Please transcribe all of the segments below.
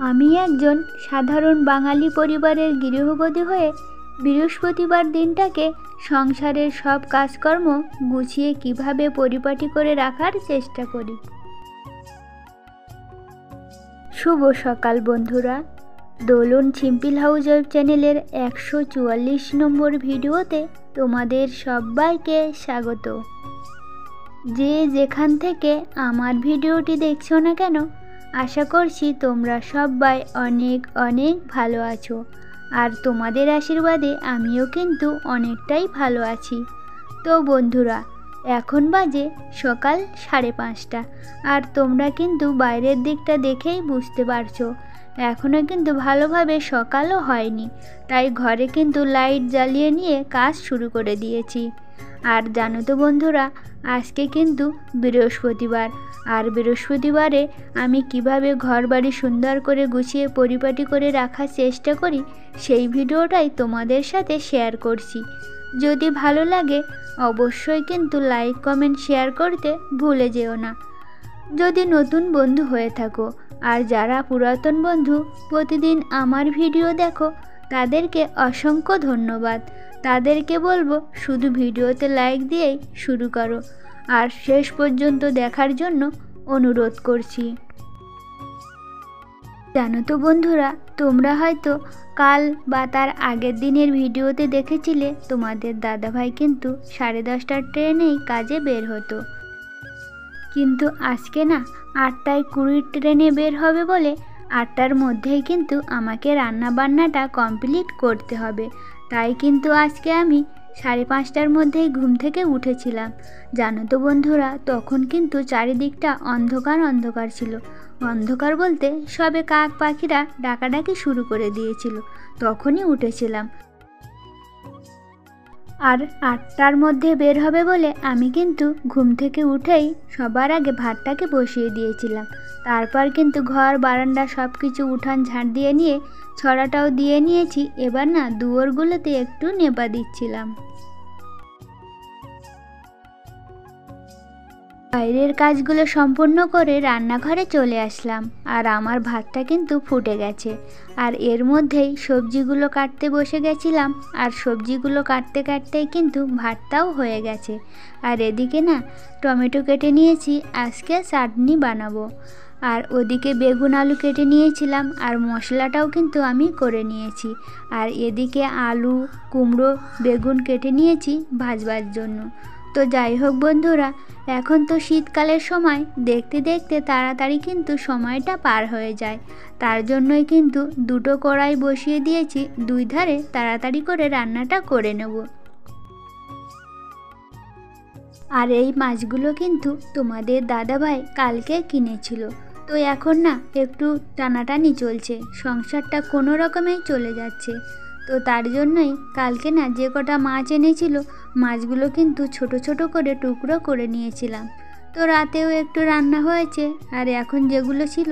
আমি একজন সাধারণ বাঙালি পরিবারের গৃহবধূ হয়ে বৃহস্পতিবার দিনটাকে সংসারের সব কাজকর্ম গুছিয়ে কিভাবে পরিপাটি করে রাখার চেষ্টা করি। শুভ সকাল বন্ধুরা, দোলন সিম্পল হাউস ওয়েব চ্যানেলের 144 নম্বর ভিডিওতে তোমাদের সবাইকে স্বাগত। যে যেখান থেকে আমার ভিডিওটি দেখছো না কেন, আশা করছি তোমরা সবাই অনেক অনেক ভালো আছো, আর তোমাদের আশীর্বাদে আমিও কিন্তু অনেকটাই ভালো আছি। তো বন্ধুরা, এখন বাজে সকাল 5:30, আর তোমরা কিন্তু বাইরের দিকটা দেখেই বুঝতে পারছো এখনও কিন্তু ভালোভাবে সকালও হয়নি, তাই ঘরে কিন্তু লাইট জ্বালিয়ে নিয়ে কাজ শুরু করে দিয়েছি। আর জানো তো বন্ধুরা, আজকে কিন্তু বৃহস্পতিবার, আর বৃহস্পতিবারে আমি কিভাবে ঘর বাড়ি সুন্দর করে গুছিয়ে পরিপাটি করে রাখার চেষ্টা করি সেই ভিডিওটাই তোমাদের সাথে শেয়ার করছি। যদি ভালো লাগে অবশ্যই কিন্তু লাইক কমেন্ট শেয়ার করতে ভুলে যেও না। যদি নতুন বন্ধু হয়ে থাকো, আর যারা পুরাতন বন্ধু প্রতিদিন আমার ভিডিও দেখো, তাদেরকে অসংখ্য ধন্যবাদ। তাদেরকে বলবো শুধু ভিডিওতে লাইক দিয়েই শুরু করো, আর শেষ পর্যন্ত দেখার জন্য অনুরোধ করছি। জানো তো বন্ধুরা, তোমরা হয়তো কাল বা তার আগের দিনের ভিডিওতে দেখেছিলে তোমাদের দাদাভাই কিন্তু 10:30টার ট্রেনেই কাজে বের হতো, কিন্তু আজকে না 8:20 ট্রেনে বের হবে বলে 8টার মধ্যেই কিন্তু আমাকে রান্না বান্নাটা কমপ্লিট করতে হবে। তাই কিন্তু আজকে আমি 5:30টার মধ্যেই ঘুম থেকে উঠেছিলাম। জানো তো বন্ধুরা, তখন কিন্তু চারিদিকটা অন্ধকার অন্ধকার ছিল। অন্ধকার বলতে সবে কাক পাখিরা ডাকাডাকি শুরু করে দিয়েছিল, তখনই উঠেছিলাম। আর 8টার মধ্যে বের হবে বলে আমি কিন্তু ঘুম থেকে উঠেই সবার আগে ভাতটাকে বসিয়ে দিয়েছিলাম। তারপর কিন্তু ঘর বারান্দা সব কিছু উঠান ঝাড় দিয়ে নিয়ে ছড়াটাও দিয়ে নিয়েছি। এবার না দুয়ারগুলোতে একটু নেপা দিচ্ছিলাম। বাইরের কাজগুলো সম্পূর্ণ করে রান্নাঘরে চলে আসলাম, আর আমার ভাতটা কিন্তু ফুটে গেছে। আর এর মধ্যেই সবজিগুলো কাটতে বসে গেছিলাম, আর সবজিগুলো কাটতে কাটতেই কিন্তু ভাতটাও হয়ে গেছে। আর এদিকে না টমেটো কেটে নিয়েছি, আজকে চাটনি বানাবো। আর ওদিকে বেগুন আলু কেটে নিয়েছিলাম, আর মশলাটাও কিন্তু আমি করে নিয়েছি। আর এদিকে আলু কুমড়ো বেগুন কেটে নিয়েছি ভাজবার জন্য। তো যাই হোক বন্ধুরা, এখন তো শীতকালের সময়, দেখতে দেখতে তাড়াতাড়ি কিন্তু সময়টা পার হয়ে যায়। তার জন্যই কিন্তু 2টো কড়াই বসিয়ে দিয়েছি, 2 ধারে তাড়াতাড়ি করে রান্নাটা করে নেব। আর এই মাছগুলো কিন্তু তোমাদের দাদাভাই কালকে কিনেছিল, তো এখন না একটু টানাটানি চলছে, সংসারটা কোনো রকমেই চলে যাচ্ছে। তো তার জন্যই কালকে না যে কটা মাছ এনেছিল, মাছগুলো কিন্তু ছোট ছোট করে টুকরো করে নিয়েছিলাম। তো রাতেও একটু রান্না হয়েছে, আর এখন যেগুলো ছিল,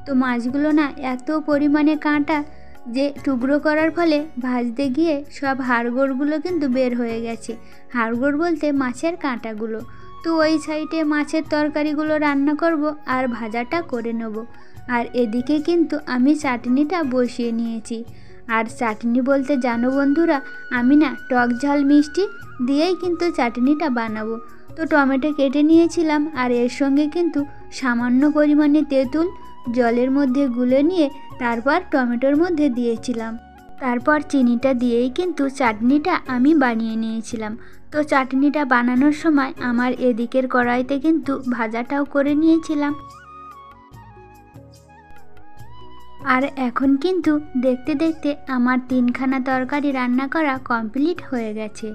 তো মাছগুলো না এত পরিমাণে কাঁটা যে টুকরো করার ফলে ভাজতে গিয়ে সব হাড়গোড়গুলো কিন্তু বের হয়ে গেছে। হাড়গোড় বলতে মাছের কাঁটাগুলো। তো ওই সাইডে মাছের তরকারিগুলো রান্না করব, আর ভাজাটা করে নেব। আর এদিকে কিন্তু আমি চাটনিটা বসিয়ে নিয়েছি। আর চাটনি বলতে জানো বন্ধুরা, আমি না টক ঝাল মিষ্টি দিয়েই কিন্তু চাটনিটা বানাবো। তো টমেটো কেটে নিয়েছিলাম, আর এর সঙ্গে কিন্তু সামান্য পরিমাণে তেঁতুল জলের মধ্যে গুলে নিয়ে তারপর টমেটোর মধ্যে দিয়েছিলাম। তারপর চিনিটা দিয়েই কিন্তু চাটনিটা আমি বানিয়ে নিয়েছিলাম। তো চাটনিটা বানানোর সময় আমার এদিকের কড়াইতে কিন্তু ভাজাটাও করে নিয়েছিলাম। আর এখন কিন্তু দেখতে দেখতে আমার 3খানা তরকারি রান্না করা কমপ্লিট হয়ে গেছে।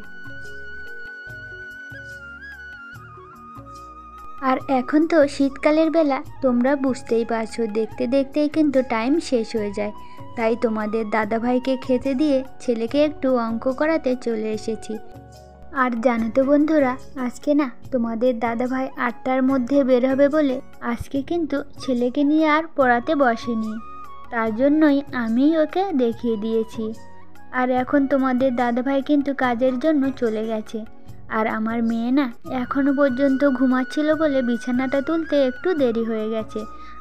আর এখন তো শীতকালের বেলা, তোমরা বুঝতেই পারছো, দেখতে দেখতেই কিন্তু টাইম শেষ হয়ে যায়। তাই তোমাদের দাদাভাইকে খেতে দিয়ে ছেলেকে একটু অঙ্ক করাতে চলে এসেছি। আর জানো তো বন্ধুরা, আজকে না তোমাদের দাদাভাই 8টার মধ্যে বের হবে বলে আজকে কিন্তু ছেলেকে নিয়ে আর পড়াতে বসেনি, তার জন্যই আমি ওকে দেখিয়ে দিয়েছি। আর এখন তোমাদের দাদাভাই কিন্তু কাজের জন্য চলে গেছে। আর আমার মেয়ে না এখনও পর্যন্ত ঘুমাচ্ছিল বলে বিছানাটা তুলতে একটু দেরি হয়ে গেছে।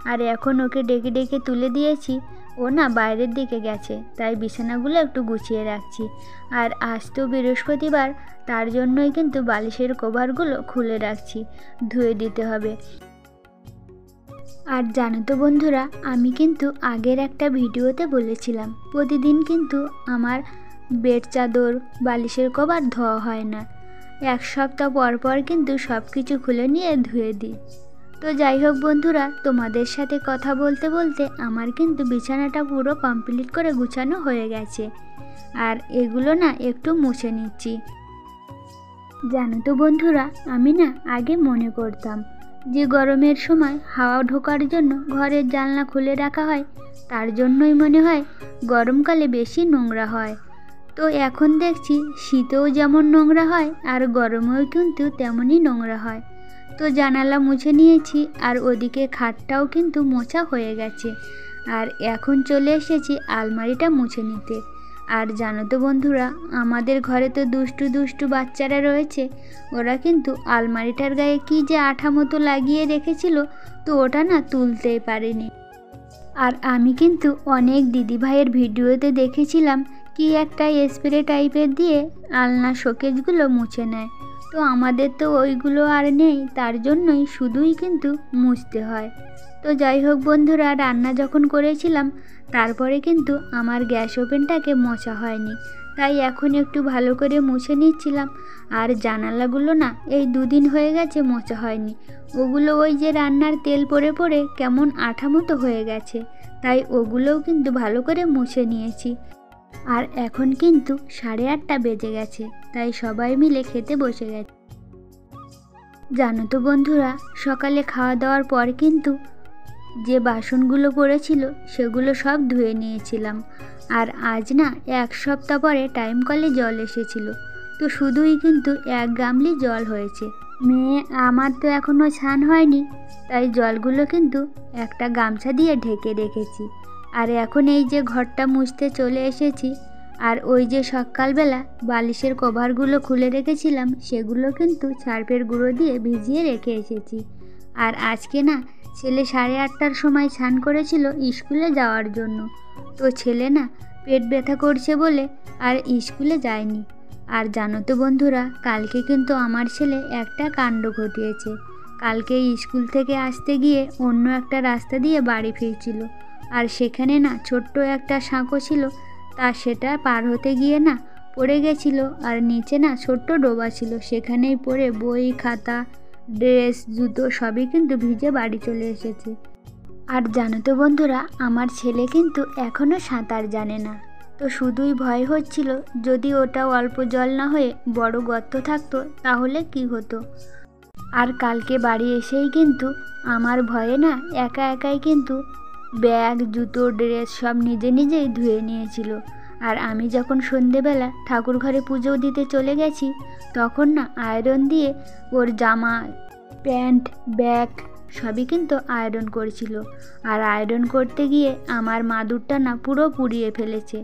আর এখন ওকে ডেকে ডেকে তুলে দিয়েছি। ও না বাইরের দিকে গেছে, তাই বিছানাগুলো একটু গুছিয়ে রাখছি। আর আজ তো বৃহস্পতিবার, তার জন্যই কিন্তু বালিশের কভারগুলো খুলে রাখছি, ধুয়ে দিতে হবে। আর জানো তো বন্ধুরা, আমি কিন্তু আগের একটা ভিডিওতে বলেছিলাম প্রতিদিন কিন্তু আমার বেড চাদর বালিশের কভার ধোয়া হয় না, 1 সপ্তাহ পর পর কিন্তু সব কিছু খুলে নিয়ে ধুয়ে দিই। তো যাই হোক বন্ধুরা, তোমাদের সাথে কথা বলতে বলতে আমার কিন্তু বিছানাটা পুরো কমপ্লিট করে গুছানো হয়ে গেছে। আর এগুলো না একটু মুছে নিচ্ছি। জানো তো বন্ধুরা, আমি না আগে মনে করতাম যে গরমের সময় হাওয়া ঢোকার জন্য ঘরের জানলা খুলে রাখা হয়, তার জন্যই মনে হয় গরমকালে বেশি নোংরা হয়। তো এখন দেখছি শীতেও যেমন নোংরা হয় আর গরমেও কিন্তু তেমনই নোংরা হয়। তো জানালা মুছে নিয়েছি, আর ওদিকে খাটটাও কিন্তু মোছা হয়ে গেছে। আর এখন চলে এসেছি আলমারিটা মুছে নিতে। আর জানো তো বন্ধুরা, আমাদের ঘরে তো দুষ্টু দুষ্টু বাচ্চারা রয়েছে, ওরা কিন্তু আলমারিটার গায়ে কি যে আঠা মতো লাগিয়ে রেখেছিল, তো ওটা না তুলতেই পারেনি। আর আমি কিন্তু অনেক দিদিভাইয়ের ভিডিওতে দেখেছিলাম কি একটা স্প্রে টাইপের দিয়ে আলনা শোকেসগুলো মুছে নেয়। তো আমাদের তো ওইগুলো আর নেই, তার জন্যই শুধুই কিন্তু মুছতে হয়। তো যাই হোক বন্ধুরা, রান্না যখন করেছিলাম তারপরে কিন্তু আমার গ্যাস ওভেনটাকে মোছা হয়নি, তাই এখন একটু ভালো করে মুছে নিচ্ছিলাম। আর জানালাগুলো না এই 2 দিন হয়ে গেছে মোছা হয়নি, ওগুলো ওই যে রান্নার তেল পড়ে পড়ে কেমন আঠা মতো হয়ে গেছে, তাই ওগুলোও কিন্তু ভালো করে মুছে নিয়েছি। আর এখন কিন্তু 8:30 বেজে গেছে, তাই সবাই মিলে খেতে বসে গেছে। জানো তো বন্ধুরা, সকালে খাওয়া দাওয়ার পর কিন্তু যে বাসনগুলো পড়েছিল সেগুলো সব ধুয়ে নিয়েছিলাম। আর আজ না 1 সপ্তাহ পরে টাইম কলে জল এসেছিল, তো শুধুই কিন্তু 1 গামলি জল হয়েছে। মেয়ে আমার তো এখনও স্নান হয়নি, তাই জলগুলো কিন্তু একটা গামছা দিয়ে ঢেকে রেখেছি। আর এখন এই যে ঘরটা মুছতে চলে এসেছি। আর ওই যে সকালবেলা বালিশের কভারগুলো খুলে রেখেছিলাম, সেগুলো কিন্তু সার্ফের গুঁড়ো দিয়ে ভিজিয়ে রেখে এসেছি। আর আজকে না ছেলে 8:30টার সময় স্নান করেছিল স্কুলে যাওয়ার জন্য, তো ছেলে না পেট ব্যথা করছে বলে আর স্কুলে যায়নি। আর জানো তো বন্ধুরা, কালকে কিন্তু আমার ছেলে একটা কাণ্ড ঘটিয়েছে। কালকে স্কুল থেকে আসতে গিয়ে অন্য একটা রাস্তা দিয়ে বাড়ি ফিরছিল, আর সেখানে না ছোট্ট একটা সাঁকো ছিল, তা সেটা পার হতে গিয়ে না পড়ে গেছিল। আর নিচে না ছোট্ট ডোবা ছিল, সেখানেই পড়ে বই খাতা ড্রেস জুতো সবই কিন্তু ভিজে বাড়ি চলে এসেছে। আর জানো তো বন্ধুরা, আমার ছেলে কিন্তু এখনও সাঁতার জানে না, তো শুধুই ভয় হচ্ছিল যদি ওটা অল্প জল না হয়ে বড় গর্ত থাকতো তাহলে কি হতো। আর কালকে বাড়ি এসেই কিন্তু আমার ভয়ে না একা একাই কিন্তু ব্যাগ জুতো ড্রেস সব নিজে নিজেই ধুয়ে নিয়েছিল। আর আমি যখন সন্ধেবেলা ঠাকুর ঘরে পুজো দিতে চলে গেছি, তখন না আয়রন দিয়ে ওর জামা প্যান্ট ব্যাগ সবই কিন্তু আয়রন করছিল। আর আয়রন করতে গিয়ে আমার মাদুরটা না পুরো পুড়িয়ে ফেলেছে।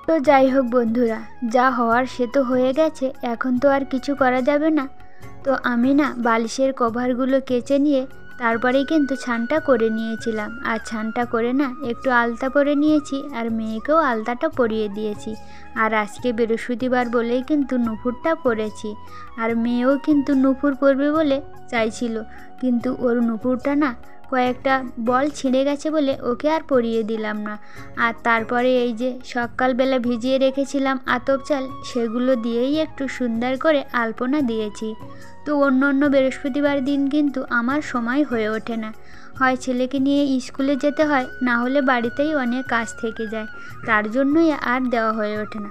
তো যাই হোক বন্ধুরা, যা হওয়ার সে তো হয়ে গেছে, এখন তো আর কিছু করা যাবে না। তো আমি না বালিশের কভারগুলো কেচে নিয়ে তারপরেই কিন্তু ছানটা করে নিয়েছিলাম। আর ছানটা করে না একটু আলতা পরে নিয়েছি, আর মেয়েকেও আলতাটা পরিয়ে দিয়েছি। আর আজকে বৃহস্পতিবার বলেই কিন্তু নুপুরটা পরেছি। আর মেয়েও কিন্তু নুপুর পরবে বলে চাইছিল, কিন্তু ওর নুপুরটা না কয়েকটা বল ছিঁড়ে গেছে বলে ওকে আর পরিয়ে দিলাম না। আর তারপরে এই যে সকালবেলা ভিজিয়ে রেখেছিলাম আতপ চাল, সেগুলো দিয়েই একটু সুন্দর করে আলপনা দিয়েছি। তো অন্য বৃহস্পতিবার দিন কিন্তু আমার সময় হয়ে ওঠে না, হয় ছেলেকে নিয়ে স্কুলে যেতে হয়, না হলে বাড়িতেই অনেক কাজ থেকে যায়, তার জন্যই আর দেওয়া হয়ে ওঠে না।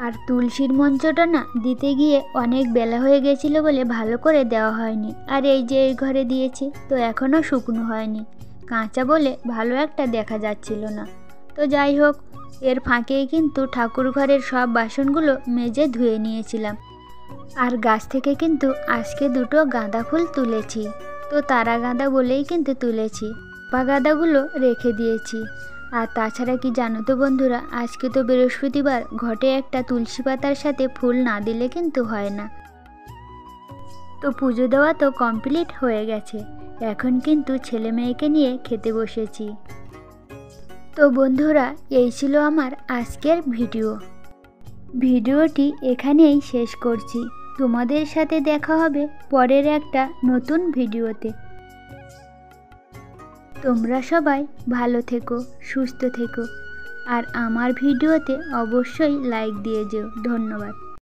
আর তুলসীর মঞ্চটা না দিতে গিয়ে অনেক বেলা হয়ে গেছিলো বলে ভালো করে দেওয়া হয়নি। আর এই যে এই ঘরে দিয়েছি, তো এখনও শুকনো হয়নি, কাঁচা বলে ভালো একটা দেখা যাচ্ছিল না। তো যাই হোক, এর ফাঁকেই কিন্তু ঠাকুর ঘরের সব বাসনগুলো মেজে ধুয়ে নিয়েছিলাম। আর গাছ থেকে কিন্তু আজকে 2টো গাঁদা ফুল তুলেছি, তো তারা গাঁদা বলেই কিন্তু তুলেছি, পা গাঁদাগুলো রেখে দিয়েছি। আর তাছাড়া কি জানো তো বন্ধুরা, আজকে তো বৃহস্পতিবার, ঘটে একটা তুলসী পাতার সাথে ফুল না দিলে কিন্তু হয় না। তো পুজো দেওয়া তো কমপ্লিট হয়ে গেছে, এখন কিন্তু ছেলে মেয়েকে নিয়ে খেতে বসেছি। তো বন্ধুরা, এই ছিল আমার আজকের ভিডিওটি এখানেই শেষ করছি। তোমাদের সাথে দেখা হবে পরের একটা নতুন ভিডিওতে। তোমরা সবাই ভালো থেকো, সুস্থ থেকো, আর আমার ভিডিওতে অবশ্যই লাইক দিয়ে যেও। ধন্যবাদ।